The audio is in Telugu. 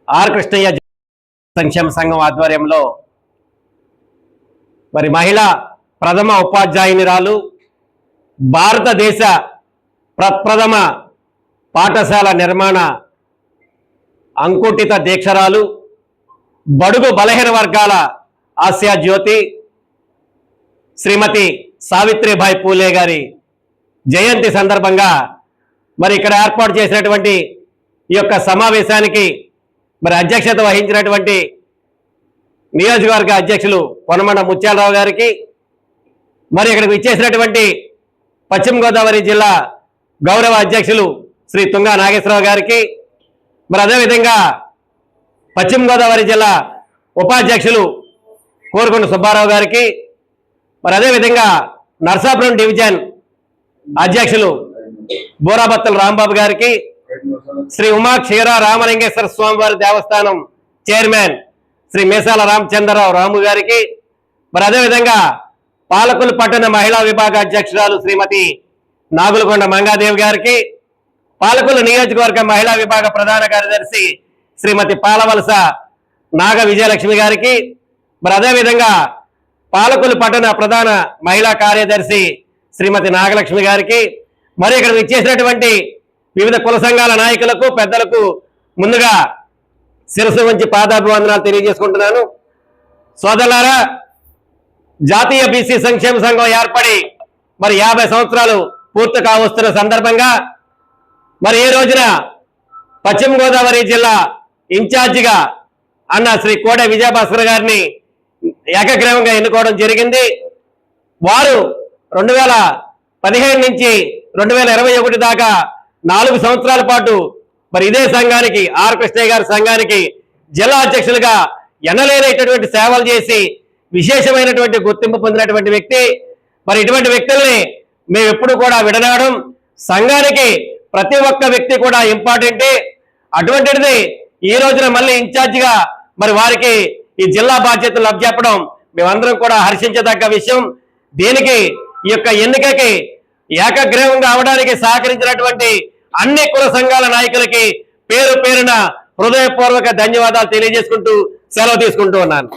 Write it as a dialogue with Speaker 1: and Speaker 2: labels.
Speaker 1: ఆర్ కృష్ణయ్య సంక్షేమ సంఘం ఆధ్వర్యంలో మరి మహిళా ప్రథమ ఉపాధ్యాయునిరాలు, భారతదేశ ప్రప్రథమ పాఠశాల నిర్మాణ అంకుటిత దీక్షరాలు, బడుగు బలహీన వర్గాల ఆసియా జ్యోతి శ్రీమతి సావిత్రిబాయి పూలే గారి జయంతి సందర్భంగా మరి ఇక్కడ ఏర్పాటు చేసినటువంటి ఈ యొక్క సమావేశానికి మరి అధ్యక్షత వహించినటువంటి నియోజకవర్గ అధ్యక్షులు పొనమండ ముత్యాలరావు గారికి, మరి ఇక్కడికి ఇచ్చేసినటువంటి పశ్చిమ గోదావరి జిల్లా గౌరవ అధ్యక్షులు శ్రీ తుంగా నాగేశ్వరరావు గారికి, మరి అదేవిధంగా పశ్చిమ గోదావరి జిల్లా ఉపాధ్యక్షులు కోరుకొండ సుబ్బారావు గారికి, మరి అదేవిధంగా నర్సాపురం డివిజన్ అధ్యక్షులు బోరాబత్తల రాంబాబు గారికి, శ్రీ ఉమా క్షీర రామలింగేశ్వర స్వామివారి దేవస్థానం చైర్మన్ శ్రీ మేసాల రామచంద్రరావు రాము గారికి, మరి అదేవిధంగా పాలకులు పట్టణ మహిళా విభాగ అధ్యక్షురాలు శ్రీమతి నాగులకొండ మంగాదేవి గారికి, పాలకులు నియోజకవర్గ మహిళా విభాగ ప్రధాన కార్యదర్శి శ్రీమతి పాలవలస నాగ విజయలక్ష్మి గారికి, మరి అదేవిధంగా పాలకులు పట్టణ ప్రధాన మహిళా కార్యదర్శి శ్రీమతి నాగలక్ష్మి గారికి, మరి ఇక్కడ ఇచ్చేసినటువంటి వివిధ కుల సంఘాల నాయకులకు పెద్దలకు ముందుగా శిరస్సు వంచి పాదాభివందనాలు తెలియజేసుకుంటున్నాను. సోదరులారా, జాతీయ బీసీ సంక్షేమ సంఘం ఏర్పడి మరి 50 సంవత్సరాలు పూర్తి కావస్తున్న సందర్భంగా మరి ఈ రోజున పశ్చిమ గోదావరి జిల్లా ఇన్ఛార్జిగా అన్న శ్రీ కోడె విజయభాస్కర్ గారిని ఏకగ్రీవంగా ఎన్నుకోవడం జరిగింది. వారు 2015 నుంచి 2021 దాకా 4 సంవత్సరాల పాటు మరి ఇదే సంఘానికి, ఆర్ కృష్ణయ్య గారి సంఘానికి జిల్లా అధ్యక్షులుగా ఎన్నలేనటువంటి సేవలు చేసి విశేషమైనటువంటి గుర్తింపు పొందినటువంటి వ్యక్తి. మరి ఇటువంటి వ్యక్తుల్ని మేము ఎప్పుడు కూడా విడనాడం, సంఘానికి ప్రతి ఒక్క వ్యక్తి కూడా ఇంపార్టెంటే. అటువంటిది ఈ రోజున మళ్ళీ ఇన్ఛార్జిగా మరి వారికి ఈ జిల్లా బాధ్యతలు అప్పచెప్పడం మేమందరం కూడా హర్షించదగ్గ విషయం. దీనికి ఈ యొక్క ఎన్నికకి ఏకగ్రీవంగా అవడానికి సహకరించినటువంటి అన్ని కుల సంఘాల నాయకులకి పేరు పేరున హృదయపూర్వక ధన్యవాదాలు తెలియజేసుకుంటూ సెలవు తీసుకుంటూ ఉన్నాను.